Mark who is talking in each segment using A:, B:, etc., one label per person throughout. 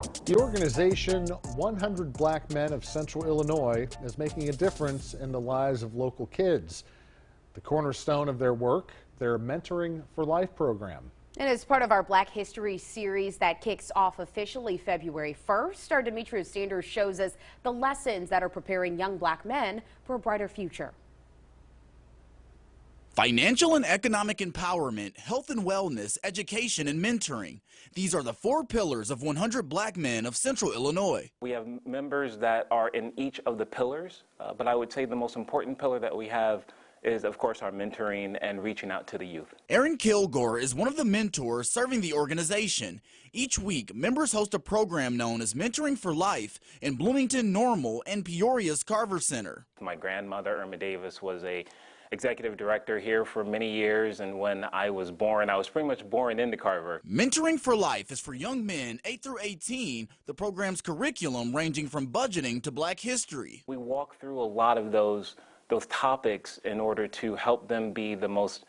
A: The organization 100 Black Men of Central Illinois is making a difference in the lives of local kids. The cornerstone of their work, their Mentoring for Life program.
B: And as part of our Black History series that kicks off officially February 1st, our Demetrius Sanders shows us the lessons that are preparing young black men for a brighter future.
C: Financial and economic empowerment, health and wellness, education, and mentoring. These are the four pillars of 100 Black Men of Central Illinois.
D: We have members that are in each of the pillars, but I would say the most important pillar that we have is, of course, our mentoring and reaching out to the youth.
C: Aaron Kilgore is one of the mentors serving the organization. Each week, members host a program known as Mentoring for Life in Bloomington, Normal, and Peoria's Carver Center.
D: My grandmother, Irma Davis, was a executive director here for many years, and when I was born, I was pretty much born into Carver.
C: Mentoring for Life is for young men 8 through 18, the program's curriculum ranging from budgeting to Black history.
D: We walk through a lot of those topics in order to help them be the most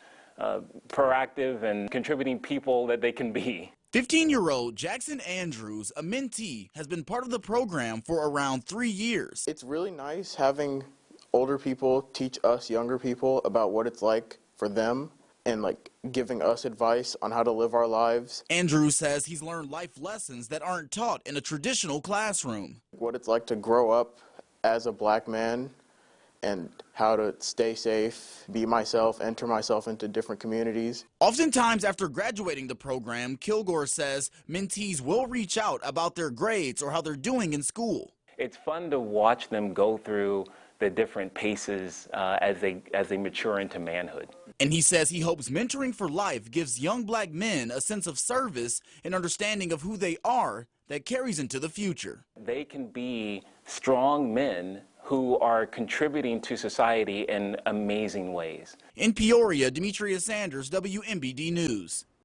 D: proactive and contributing people that they can be.
C: 15-year-old Jackson Andrews, a mentee, has been part of the program for around 3 years.
E: It's really nice having older people teach us younger people about what it's like for them and giving us advice on how to live our lives.
C: Andrews says he's learned life lessons that aren't taught in a traditional classroom.
E: What it's like to grow up as a black man and how to stay safe, be myself, enter myself into different communities.
C: Oftentimes after graduating the program, Kilgore says mentees will reach out about their grades or how they're doing in school.
D: It's fun to watch them go through the different paces as they mature into manhood.
C: And he says he hopes Mentoring for Life gives young black men a sense of service and understanding of who they are that carries into the future.
D: They can be strong men who are contributing to society in amazing ways.
C: In Peoria, Demetrius Sanders, WMBD News.